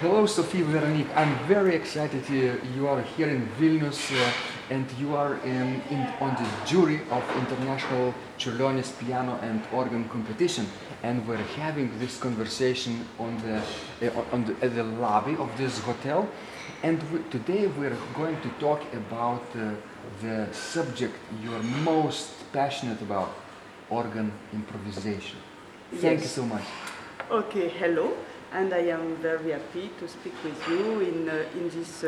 Hello, Sophie-Veronique. I'm very excited you are here in Vilnius and you are on the jury of International Čiurlionis Piano and Organ Competition. And we're having this conversation at the lobby of this hotel. And today we're going to talk about the subject you're most passionate about, organ improvisation. Thank you so much. Okay, hello. And I am very happy to speak with you in this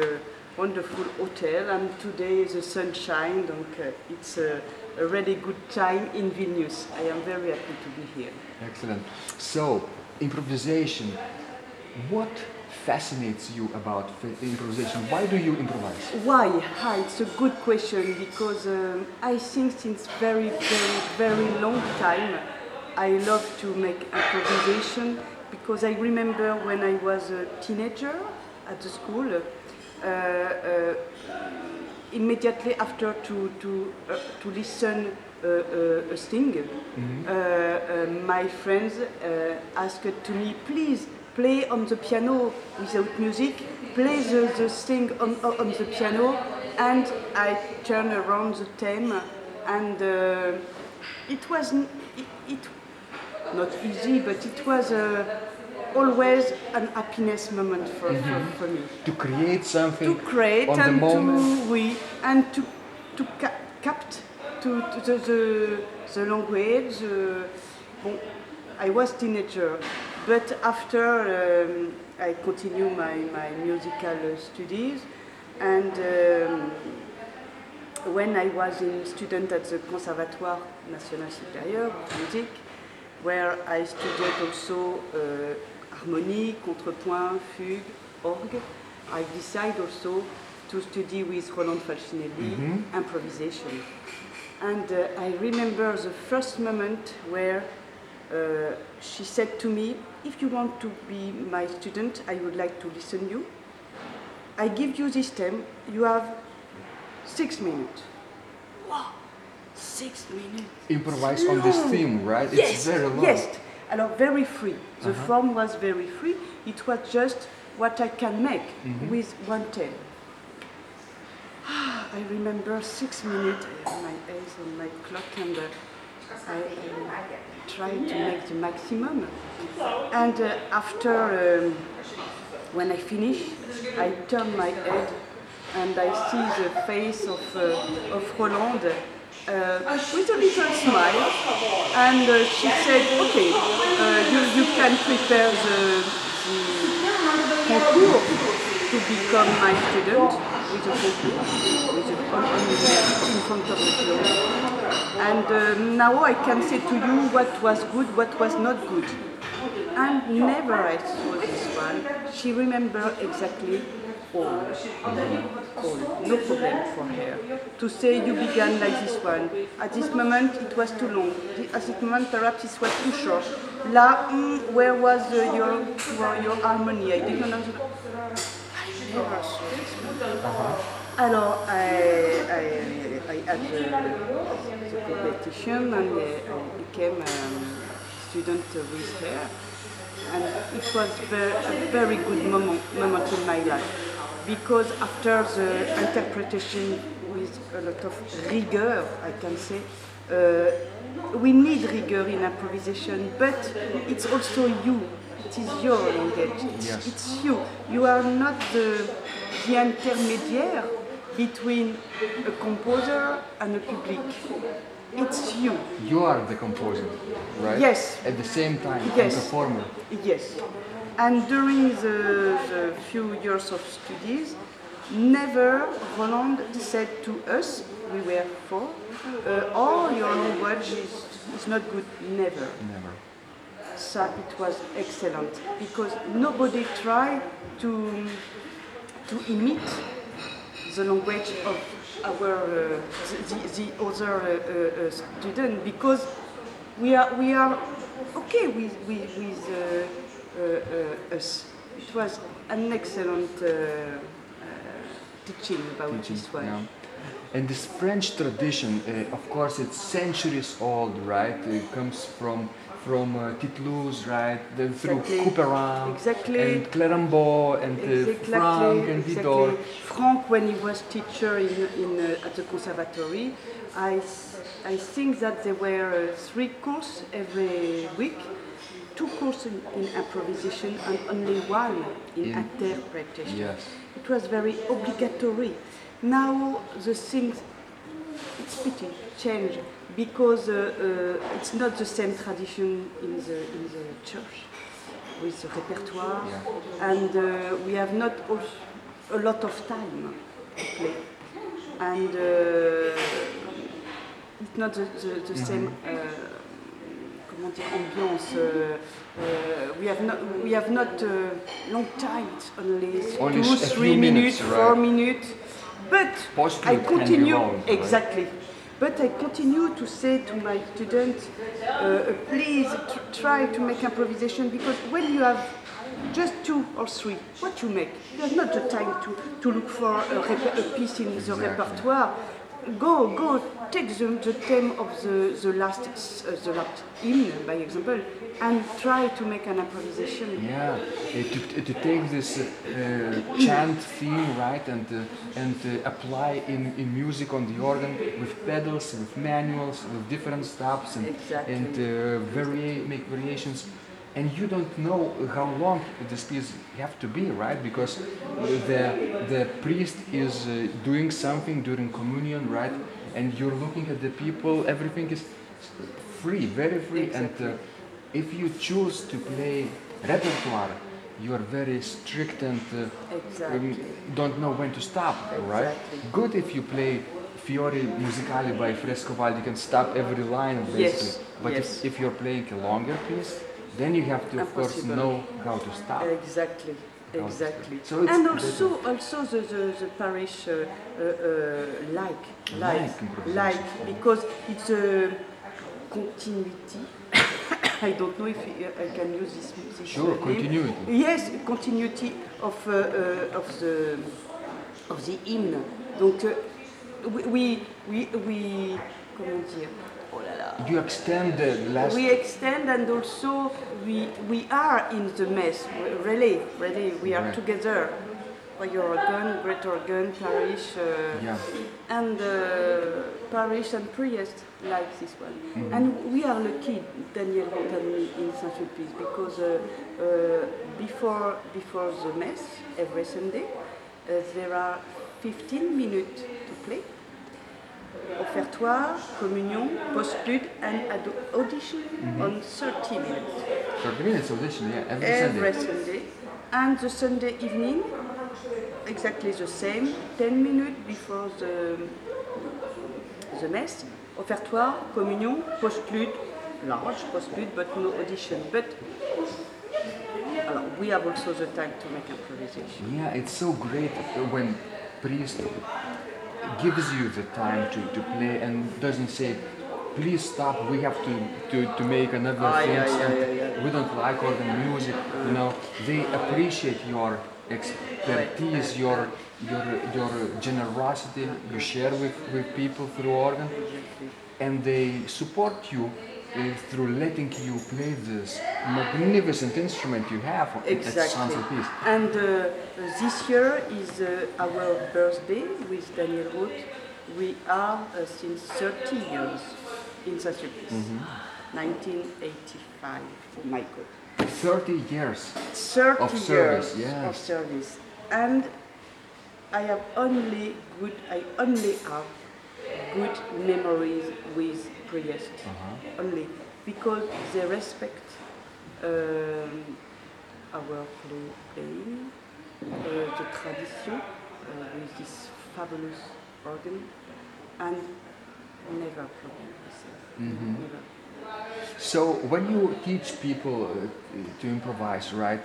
wonderful hotel. And today the sunshine, donc it's a really good time in Vilnius. I am very happy to be here. Excellent. So, improvisation. What fascinates you about improvisation? Why do you improvise? Why? It's a good question because I think since very long time I love to make improvisation. Because I remember when I was a teenager at the school, immediately after to listen a sing, my friends asked to me, please play on the piano without music, play the sing on the piano, and I turned around the theme, and it was not easy, but it was always an happiness moment for me. To create something. To create on and the moment. to capture the language. I was teenager, but after I continue my musical studies, and when I was a student at the Conservatoire National Supérieur of Music, where I studied also harmonie, contrepoint, fugue, orgue, I decided also to study with Rolande Falcinelli, improvisation. And I remember the first moment where she said to me, if you want to be my student, I would like to listen to you. I give you this theme, you have 6 minutes. Wow! 6 minutes. Improvise on this theme, right? Yes, it's very long. Yes. Alors, very free. The form was very free. It was just what I can make with one theme. I remember 6 minutes. I have my eyes on my clock, and I tried to make the maximum. And after, when I finish, I turn my head and I see the face of Rolande. With a little smile, and she said, okay, you can prepare the concours to become my student with a concours, in front of the class. And now I can say to you what was good, what was not good. And never I saw this one. She remembered exactly all, no problem for her. To say you began like this one. At this moment it was too long. At this moment perhaps it was too short. Là, where was your harmony? I didn't know. I never saw this one. Alors I had the competition and I became a student with her. And it was a very good moment in my life. Because after the interpretation with a lot of rigor, I can say, we need rigor in improvisation, but it's also you. It is your language. It's you. You are not the intermediary between a composer and a public. It's you. You are the composer, right? Yes. At the same time, yes. And performer. Yes. And during the few years of studies, never Rolande said to us, we were 4, oh, your language is not good. Never. Never. So it was excellent because nobody tried to imitate the language of our the other student, because we are okay with us. It was an excellent teaching about this one. Yeah. And this French tradition, of course, it's centuries old, right? It comes from Titular, right? Then through Exactly. Couperin Exactly. and Clérambault and Franck and Widor. Franck, when he was teacher at the conservatory, I think that there were 3 courses every week, 2 courses in improvisation and only 1 in interpretation. Yes. It was very obligatory. Now the things, it's pity, change, because it's not the same tradition in the church with the repertoire, and we have not a lot of time to play, and it's not the same comment dire, ambiance. We have not long time. It's only 2, 3 minutes, 4 minutes. But I continue exactly. But I continue to say to my students, please try to make improvisation, because when you have just 2 or 3, what you make? There's not the time to look for a piece in the repertoire. Go, take the theme of the last hymn, by example, and try to make an improvisation. Yeah, to take this chant theme, right, and apply in music on the organ with pedals, with manuals, with different stops, and make variations. And you don't know how long this piece have to be, right? Because the priest is doing something during communion, right? And you're looking at the people. Everything is free, very free. Exactly. And if you choose to play repertoire, you are very strict and don't know when to stop, right? Good if you play Fiori Musicali by Frescobaldi, you can stop every line basically. Yes. But if you're playing a longer piece, then you have to, of course, know how to stop. Exactly. So and also the parish like because it's a continuity. I don't know if I can use this Sure, name. Continuity. Yes, continuity of the hymn. Donc we comment dire? Oh là là. You extend the last. We extend, and also we are in the mess. Really, we are together. Choir organ, great organ, parish, and parish and priest like this one. Mm-hmm. And we are lucky, Daniel and me, in Saint-Sulpice, because before the mass every Sunday, there are 15 minutes to play. Repertoire, communion, postlude, and audition on 30 minutes. 30 minutes audition, yeah, every Sunday. And the Sunday evening, exactly the same, 10 minutes before the mess. Repertoire, communion, postlude, large postlude, but no audition. But we have also the time to make improvisation. Yeah, it's so great when priest gives you the time to play and doesn't say, please stop, we have to make another thing. We don't like organ music, you know. They appreciate your expertise, your generosity you share with people through organ, and they support you through letting you play this magnificent instrument you have at Saint-Sulpice. And this year is our birthday with Daniel Roth. We are since 30 years in Saint-Sulpice, 1985, oh my God. 30 years 30 of years service, yes. Of service. And I only have good memories with priests, only because they respect our playing, the tradition with this fabulous organ, and never problem with it. Never. So when you teach people to improvise, right?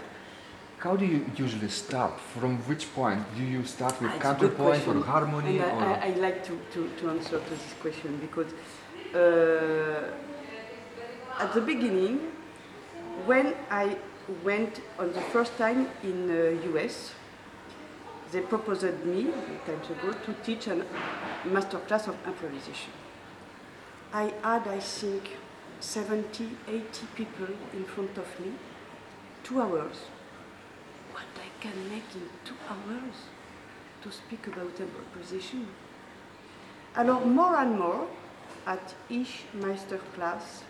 How do you usually start? From which point? Do you start with counterpoint or harmony? And I like to answer to this question because at the beginning, when I went on the first time in US, they proposed me times ago to teach a masterclass of improvisation. I had, I think, 70, 80 people in front of me, 2 hours. What I can make in 2 hours to speak about improvisation? Alors, more and more, at each masterclass,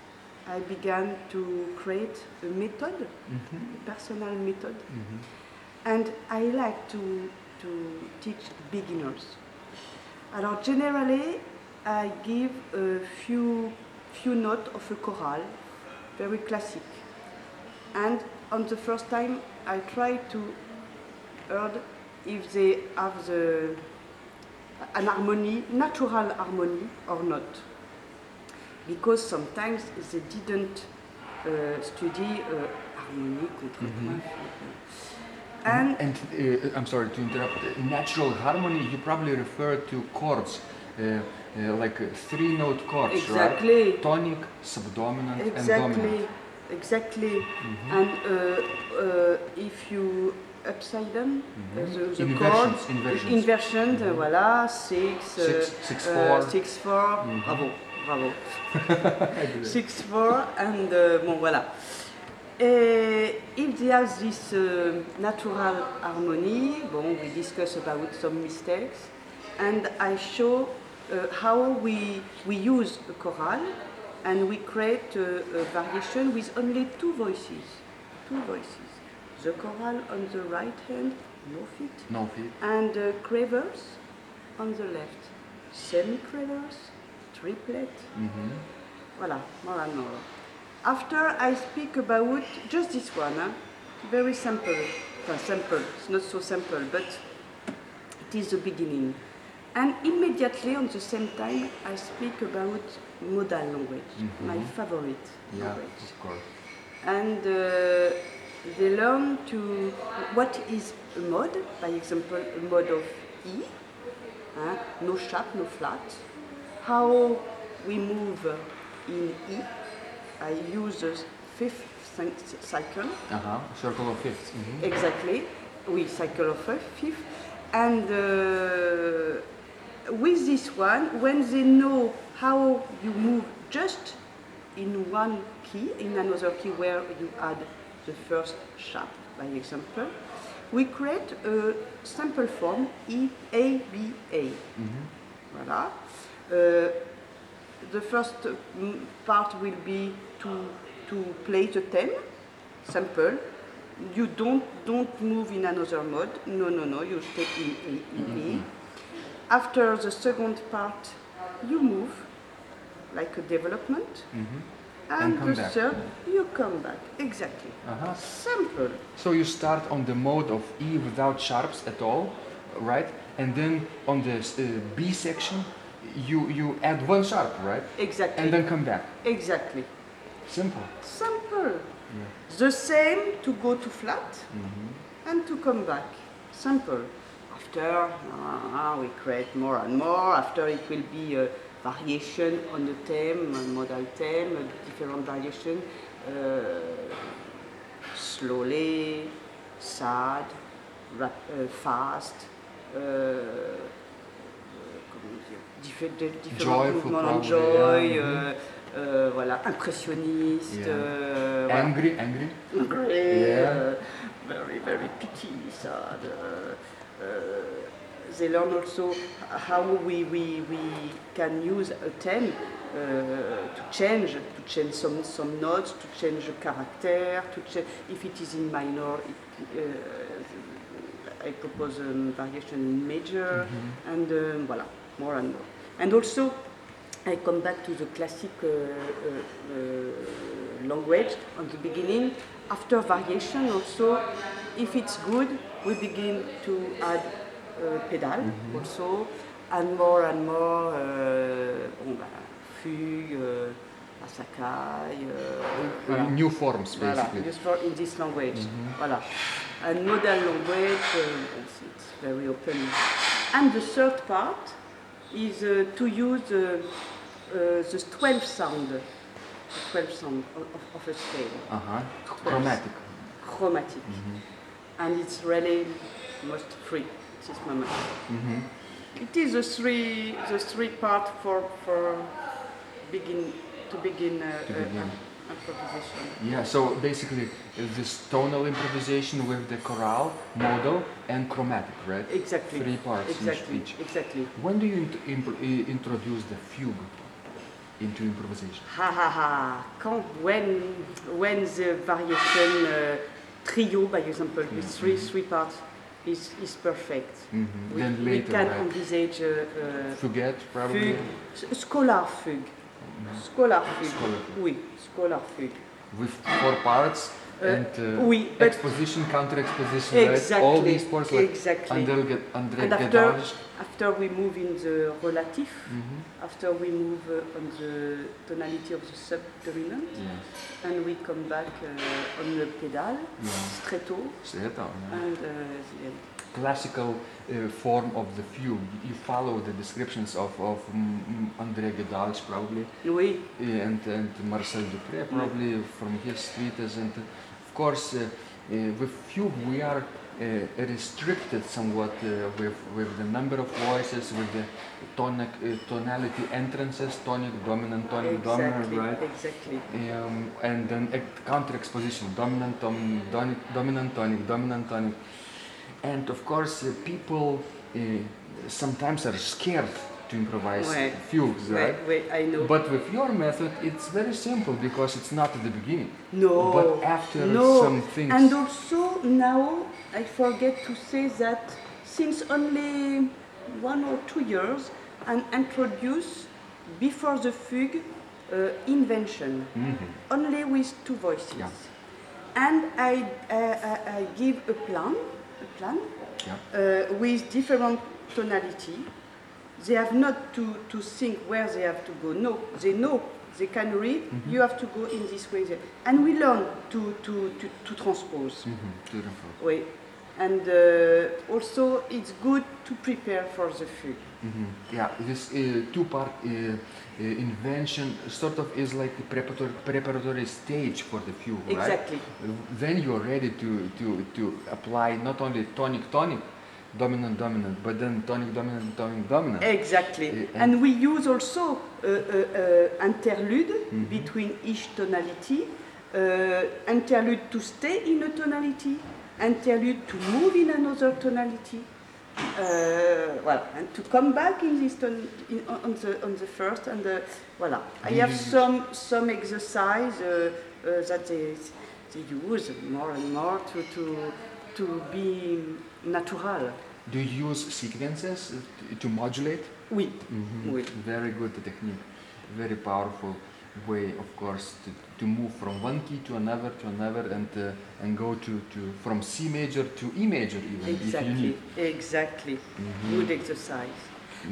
I began to create a method, a personal method, and I like to teach beginners. Alors, generally, I give a few notes of a chorale, very classic. And on the first time, I try to hear if they have an harmony, natural harmony or not. Because sometimes they didn't study harmony, contrepoint. And I'm sorry to interrupt. Natural harmony, you probably refer to chords, like 3-note chords, exactly. Right? Tonic, subdominant, exactly. and dominant. Exactly. And if you upside down the chords, inversions, voilà, 6-4, 6-4, bravo, 6-4, and bon voilà. If they have this natural harmony, bon, we discuss about some mistakes, and I show how we use a chorale, and we create a variation with only 2 voices. 2 voices. The chorale on the right hand, no feet, and quavers on the left. Semi-quavers, triplet, voilà, more and more. After I speak about just this one, very simple, simple, it's not so simple, but it is the beginning. And immediately on the same time, I speak about modal language, my favorite language. Of course. And they learn to what is a mode, by example, a mode of E, no sharp, no flat. How we move in E. I use the 5th cycle. Circle of fifths. Exactly. We cycle of 5th. And with this one, when they know how you move just in one key, in another key where you add the first sharp, by example, we create a simple form E, A, B, A. Voilà. The first part will be to play the theme, simple. You don't move in another mode. No, you stay in E. After the second part, you move like a development. And the third, you come back. Exactly. Simple. So you start on the mode of E without sharps at all, right? And then on the B section, you add 1 sharp, right? Exactly. And then come back. Exactly. Simple. Simple. The same to go to flat and to come back. Simple. After we create more and more. After it will be a variation on the theme, a modal theme, a different variation. Slowly, sad, fast. Different joyful, movement, joy, voilà, impressionniste, angry, very, very pity, sad. They learn also how we can use a theme to change some notes, to change the character, to change, if it is in minor, I propose a variation in major, and voilà, more and more. And also, I come back to the classic language on the beginning. After variation also, if it's good, we begin to add pedal also, and more, Fugue, Sakai, voilà. New forms, basically. Voilà, in this language. Voilà. And modal language, it's very open. And the third part is to use the 12th sound, of a scale. Chromatic. And it's really most free. this moment. Mm-hmm. It is the three part for begin improvisation. Yeah, so basically this tonal improvisation with the chorale, modal, and chromatic, right? Exactly. 3 parts each. Exactly. When do you introduce the fugue into improvisation? When the variation trio, by example, with three parts is perfect. Mm-hmm. Then later, we can right? envisage Fugue, probably. fugue, scholar fugue. Mm-hmm. Scholar fugue. Scholar fugue. Oui, scholar fugue. With 4 parts and oui, but exposition, counter-exposition, exactly, right? All these parts like exactly. André And after we move in the relative, after we move on the tonality of the subdominant, and we come back on the pedal, stretto, and the end. Classical form of the fugue. You follow the descriptions of André Gedalch probably, Oui. and Marcel Dupré probably from his treatise, and of course with fugue we are restricted somewhat with the number of voices, with the tonality entrances, tonic, dominant, dominant, right? Exactly. And then counter-exposition, dominant, tonic, dominant, tonic. And of course, people sometimes are scared to improvise fugues, right? I know. But with your method, it's very simple because it's not at the beginning. No. But after some things. And also now I forget to say that since only 1 or 2 years, I introduce before the fugue invention, only with 2 voices. Yeah. And I give a plan with different tonality. They have not to think where they have to go. No, they know. They can read. You have to go in this way, and we learn to transpose. Oui. And also, it's good to prepare for the fugue. Yeah, this 2-part invention sort of is like the preparatory stage for the fugue, right? Exactly. Then you're ready to apply not only tonic, dominant, but then tonic, dominant. Exactly. And we use also interlude between each tonality, interlude to stay in a tonality, interlude to move in another tonality, and to come back in this on the first, and voilà. I have some exercise that they use more and more to be natural. Do you use sequences to modulate? Oui. Oui. Very good technique, very powerful way, of course, to move from one key to another, and go to from C major to E major even, exactly. if you need. Exactly. Good exercise.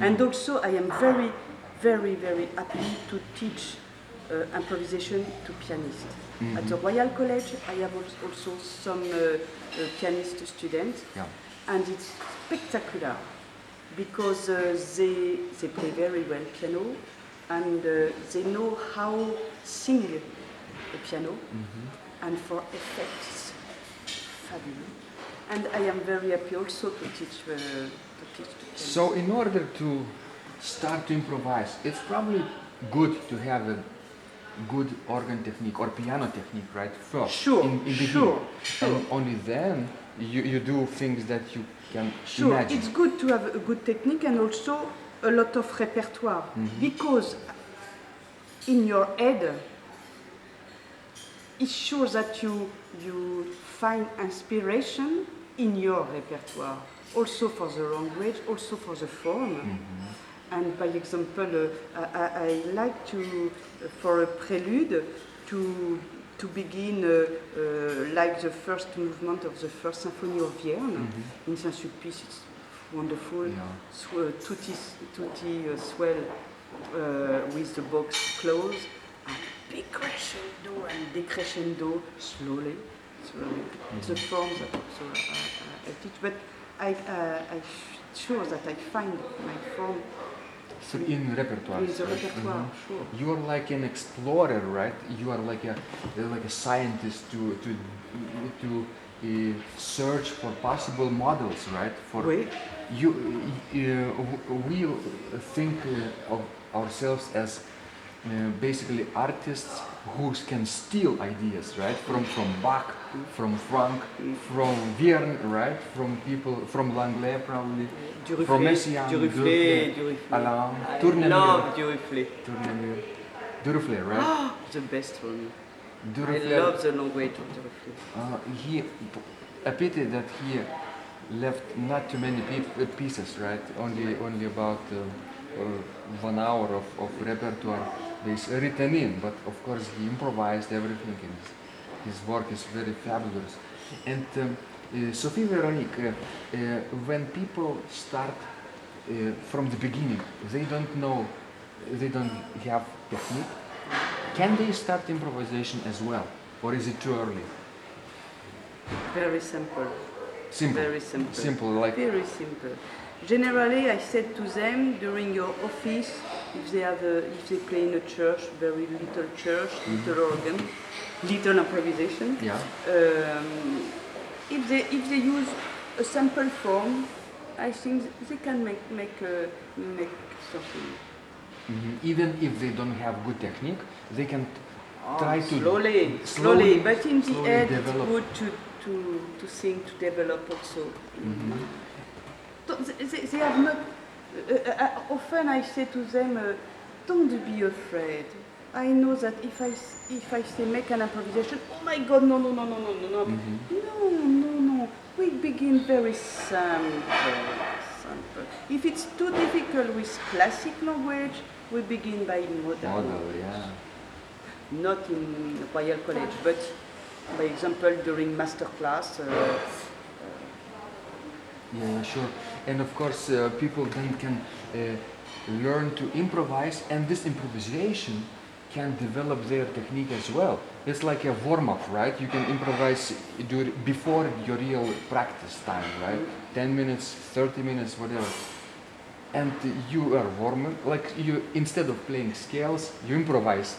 And also I am very, very, very happy to teach improvisation to pianists. At the Royal College I have also some pianist students, and it's spectacular because they play very well piano, and they know how sing the piano, and for effects, fabulous. And I am very happy also to teach the piano. So in order to start to improvise, it's probably good to have a good organ technique or piano technique, right? First, sure. And only then you do things that you can imagine. It's good to have a good technique and also a lot of repertoire, because in your head it's sure that you find inspiration in your repertoire, also for the language, also for the form. And by example, I like to, for a prelude, to begin like the first movement of the first symphony of Vienna in Saint-Sulpice. It's wonderful. Tutti swell with the box closed, and big crescendo and decrescendo slowly. The form that also I teach, but I sure that I find my form. So in repertoire. In the repertoire, sure. You are like an explorer, right? You are like a scientist to search for possible models, right? For Oui. we think of ourselves as basically artists who can steal ideas, right? From Bach, from Franck, from Vierne, right? From people, from Langlais probably, Dupré, from Messiaen, Dupré. Alain, I love Dupré. Dupré, right? The best one. Dupré. I love the language of Dupré. He, a pity that he left not too many pieces, right? Only about 1 hour of repertoire is written in, but of course he improvised everything, and his work is very fabulous. And Sophie-Veronique, when people start from the beginning, they don't know, they don't have technique, can they start improvisation as well, or is it too early? Very simple. Simple. Very simple. Simple, like. Very simple. Generally, I said to them during your office, if they play in a church, very little church, little organ, little improvisation. Yeah. If they use a sample form, I think they can make something. Even if they don't have good technique, they can try to slowly. But in the end, develop. it's good to think, to develop also. They have not. Often I say to them, don't be afraid. I know that if I say make an improvisation, oh my God, no. No. We begin very simple. If it's too difficult with classic language, we begin by Modal. Modal, yeah. Not in Royal College, but by example during master class. Yeah, sure. And of course, people then can learn to improvise, and this improvisation can develop their technique as well. It's like a warm-up, right? You can improvise before your real practice time, right? 10 minutes, 30 minutes, whatever. And you are warming, like you, instead of playing scales, you improvise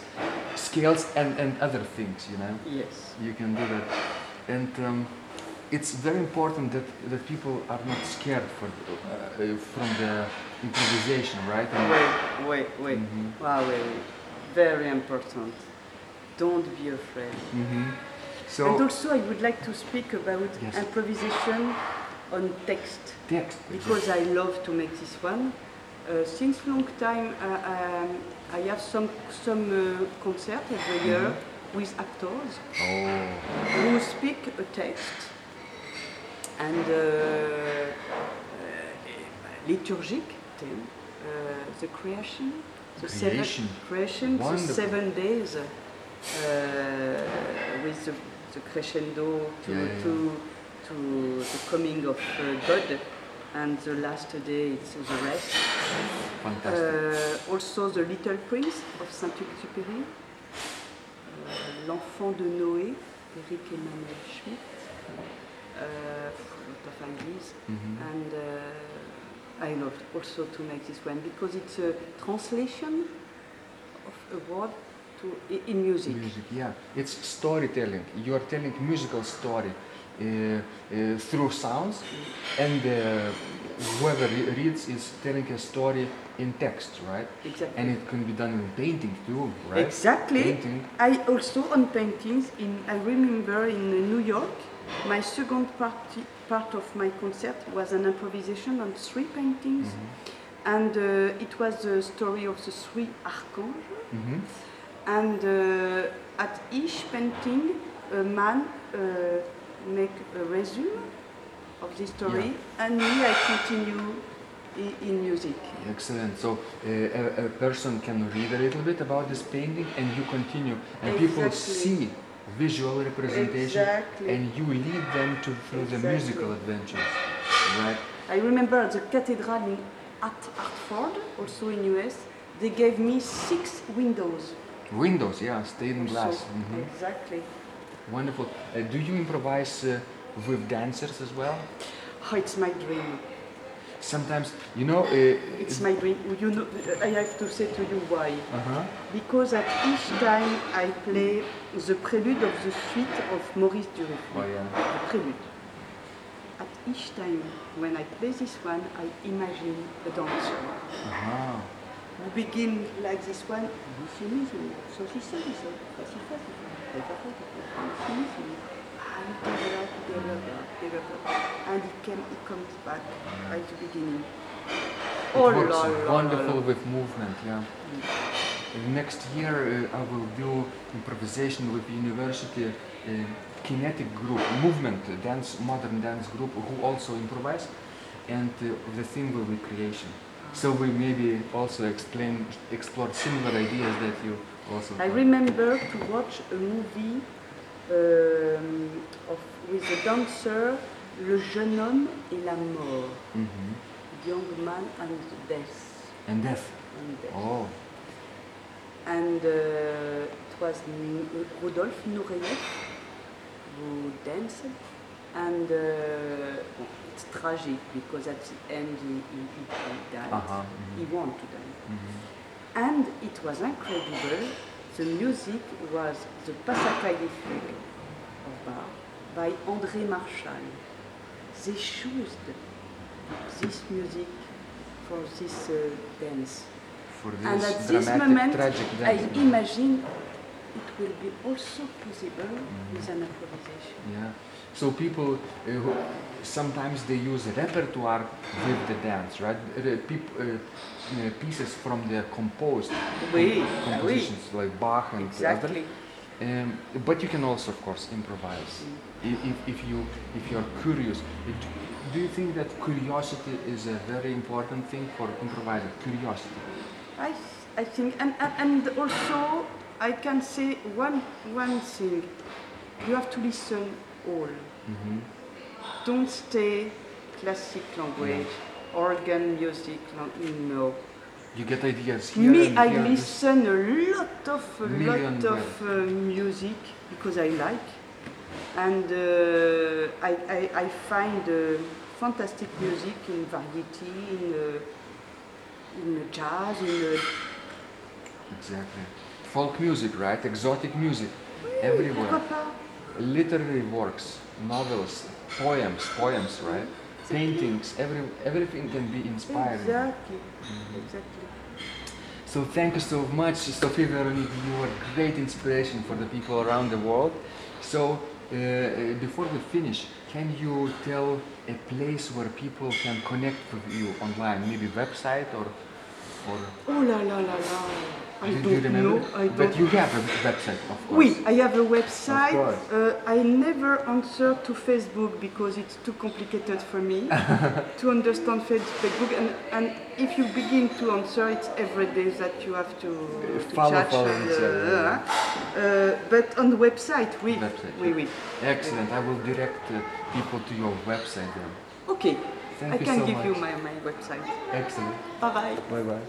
scales and other things, you know? Yes. You can do that. And it's very important that people are not scared from the improvisation, right? And Wait. Wow, wait. Very important. Don't be afraid. So, and also I would like to speak about yes. improvisation on text. Because I love to make this one. Since long time I have some concert every year with actors who speak a text and liturgic theme, the creation. The 7 days with the crescendo to the coming of God, and the last day it's the rest. Fantastic. Also the Little Prince of Saint-Sulpice, L'Enfant de Noé, Eric Emmanuel Schmidt, a lot of Anglais, and I love also to make this one because it's a translation of a word in music. Music, yeah. It's storytelling. You are telling musical story through sounds, and whoever reads is telling a story in text, right? Exactly. And it can be done in painting too, right? Exactly. Painting. I also on paintings. I remember in New York, my second part of my concert was an improvisation on 3 paintings, and it was the story of the 3 archangels. And at each painting, a man make a resume of the story, and me I continue in music. Excellent. So a person can read a little bit about this painting, and you continue, and people see visual representation, and you lead them through the musical adventures, right? I remember at the cathedral at Hartford, also in US, they gave me 6 windows. Windows, yeah, stained glass. Exactly. Wonderful. Do you improvise with dancers as well? Oh, it's my dream. sometimes, you know... It's my dream. You know, I have to say to you why. Because at each time I play the prelude of the suite of Maurice Dupré. Oh, yeah. The prelude. At each time when I play this one, I imagine a dancer. We begin like this one. And he comes back at the beginning. It works wonderful with movement, yeah. Next year I will do improvisation with university kinetic group, movement dance, modern dance group who also improvise, and the theme will be creation. So we maybe also explore similar ideas that you also. I remember to watch a movie with a dancer, Le jeune homme et la mort, young man and death. And death. And death. Oh. And it was Rodolphe Nureyev who danced, and it's tragic because at the end he died. He wanted to die. And it was incredible. The music was the Passacagli Fugue of Bach by André Marchal. They chose this music for this dance. For this and at dramatic, this moment, tragic I dance. imagine it will be also possible with an improvisation. Yeah. So people who sometimes they use repertoire with the dance, right? Pieces from their composed compositions like Bach and exactly. other. But you can also, of course, improvise if you're curious. Do you think that curiosity is a very important thing for improviser? Curiosity. I think, and also I can say one thing. You have to listen all. Don't stay classic language, organ music. No. You get ideas here. Me, I here, listen a lot of music because I like, and I find fantastic music in variety, in jazz, Exactly. Folk music, right? Exotic music, everywhere. Literary works, novels, poems, right? Paintings, everything can be inspiring. Exactly. So thank you so much, Sophie-Veronique. You were great inspiration for the people around the world. So before we finish, can you tell a place where people can connect with you online? Maybe website or? Oh la la la la! I don't know. But you have a website, of course. Oui, I have a website. Of course. I never answer to Facebook because it's too complicated for me to understand Facebook. And if you begin to answer, it's every day that you have to follow chat. and But on the website, oui. Excellent. I will direct people to your website then. Okay. Thank I you can so give much. you my website. Excellent. Bye bye. Bye bye.